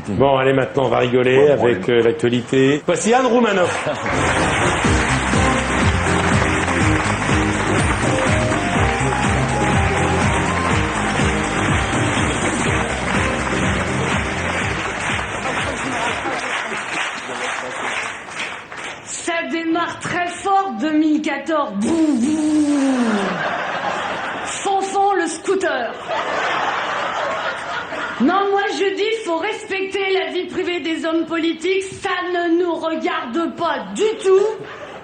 l'actualité. Bon, allez, maintenant, on va rigoler avec l'actualité. Voici Anne Roumanoff. Ça démarre très fort 2014. Bouh, bouh. Fanfan le scooter. Non, moi je dis, faut respecter la vie privée des hommes politiques, ça ne nous regarde pas du tout,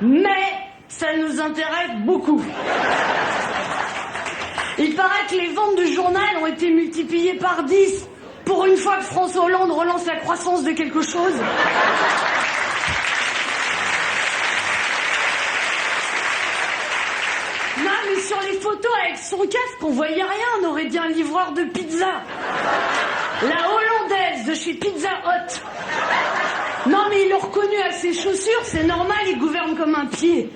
mais ça nous intéresse beaucoup. Il paraît que les ventes du journal ont été multipliées par 10 pour une fois que François Hollande relance la croissance de quelque chose. Non, mais sur les photos avec son casque, on voyait rien, on aurait dit un livreur de pizza. La hollandaise de chez Pizza Hut. Non, mais il l'a reconnu à ses chaussures, c'est normal, il gouverne comme un pied.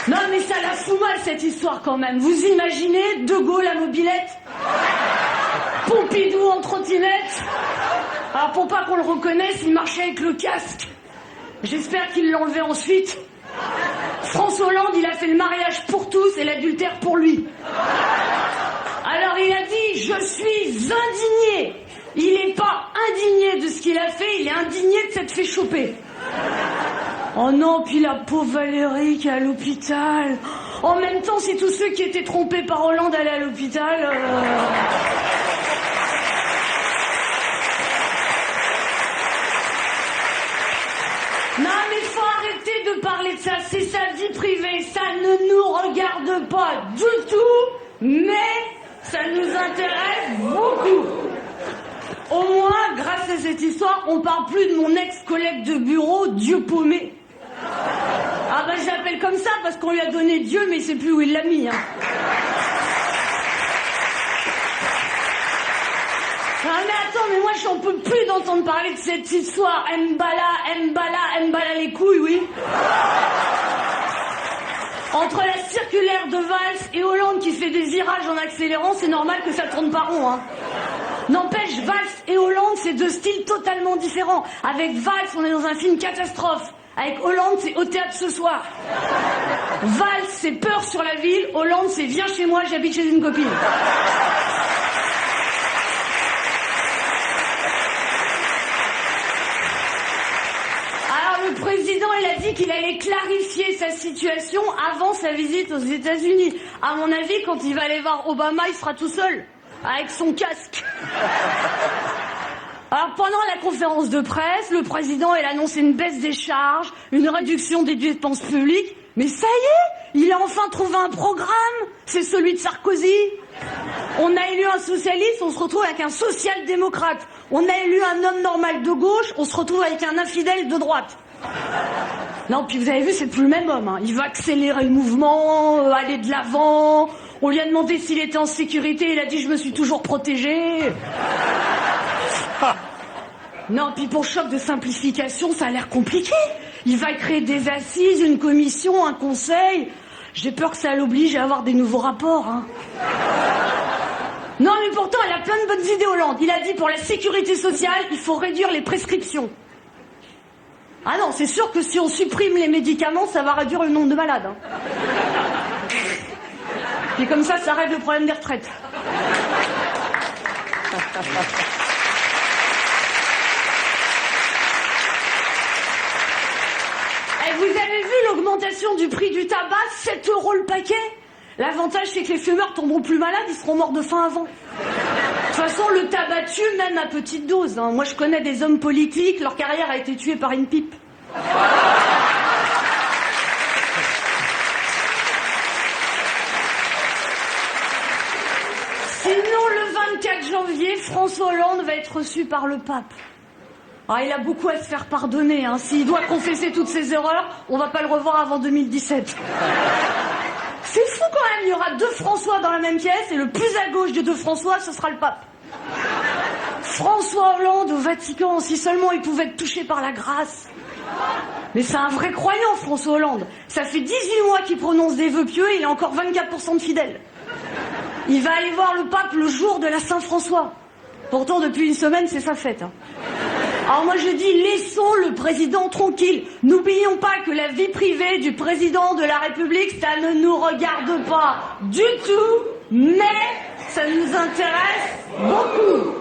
Non, mais ça la fout mal, cette histoire, quand même. Vous imaginez De Gaulle à mobilette, Pompidou en trottinette. Alors, pour pas qu'on le reconnaisse, il marchait avec le casque. J'espère qu'il l'a enlevé ensuite. François Hollande, il a fait le mariage pour tous et l'adultère pour lui. Alors il a dit, je suis indigné. Il n'est pas indigné de ce qu'il a fait, il est indigné de s'être fait choper. Oh non, puis la pauvre Valérie qui est à l'hôpital. En même temps, c'est tous ceux qui étaient trompés par Hollande allaient à l'hôpital. Non, mais faut arrêter de parler de ça, c'est sa vie privée, ça ne nous regarde pas du tout, mais ça nous intéresse beaucoup. Au moins, grâce à cette histoire, on parle plus de mon ex-collègue de bureau, Dieu paumé. Ah bah je l'appelle comme ça parce qu'on lui a donné Dieu, mais il sait plus où il l'a mis. Hein. Ah mais attends, mais moi j'en peux plus d'entendre parler de cette histoire. Mbala les couilles, oui. Entre la circulaire de Valls et Hollande qui fait des virages en accélérant, c'est normal que ça tourne pas rond, hein. N'empêche, Valls et Hollande, c'est deux styles totalement différents. Avec Valls, on est dans un film catastrophe. Avec Hollande, c'est au théâtre ce soir. Valls, c'est peur sur la ville. Hollande, c'est viens chez moi, j'habite chez une copine. Alors le président, il a dit qu'il allait clarifier sa situation avant sa visite aux États-Unis. À mon avis, quand il va aller voir Obama, il sera tout seul, avec son casque. Alors pendant la conférence de presse, le président il a annoncé une baisse des charges, une réduction des dépenses publiques. Mais ça y est, il a enfin trouvé un programme, c'est celui de Sarkozy. On a élu un socialiste, on se retrouve avec un social-démocrate. On a élu un homme normal de gauche, on se retrouve avec un infidèle de droite. Non, puis vous avez vu, c'est plus le même homme. Hein. Il va accélérer le mouvement, aller de l'avant. On lui a demandé s'il était en sécurité, il a dit je me suis toujours protégé. Non, puis pour choc de simplification, ça a l'air compliqué. Il va créer des assises, une commission, un conseil. J'ai peur que ça l'oblige à avoir des nouveaux rapports. Hein. Non, mais pourtant, elle a plein de bonnes idées, Hollande. Il a dit pour la sécurité sociale, il faut réduire les prescriptions. Ah non, c'est sûr que si on supprime les médicaments, ça va réduire le nombre de malades. Hein. Puis comme ça règle le problème des retraites. Et vous avez vu l'augmentation du prix du tabac, 7 € le paquet? L'avantage, c'est que les fumeurs tomberont plus malades, ils seront morts de faim avant. De toute façon, le tabac tue même à petite dose. Hein. Moi, je connais des hommes politiques, leur carrière a été tuée par une pipe. Sinon, le 24 janvier, François Hollande va être reçu par le pape. Ah, il a beaucoup à se faire pardonner. Hein. S'il doit confesser toutes ses erreurs, on va pas le revoir avant 2017. C'est fou quand même, il y aura deux François dans la même pièce et le plus à gauche des deux François, ce sera le pape. François Hollande au Vatican, si seulement il pouvait être touché par la grâce. Mais c'est un vrai croyant, François Hollande. Ça fait 18 mois qu'il prononce des vœux pieux et il a encore 24% de fidèles. Il va aller voir le pape le jour de la Saint-François. Pourtant, depuis une semaine, c'est sa fête. Hein. Alors moi, je dis, laissons le président tranquille. N'oublions pas que la vie privée du président de la République, ça ne nous regarde pas du tout, mais ça nous intéresse beaucoup.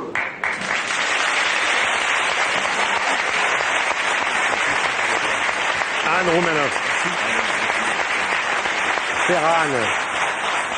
Anne Romanoff. Ferran.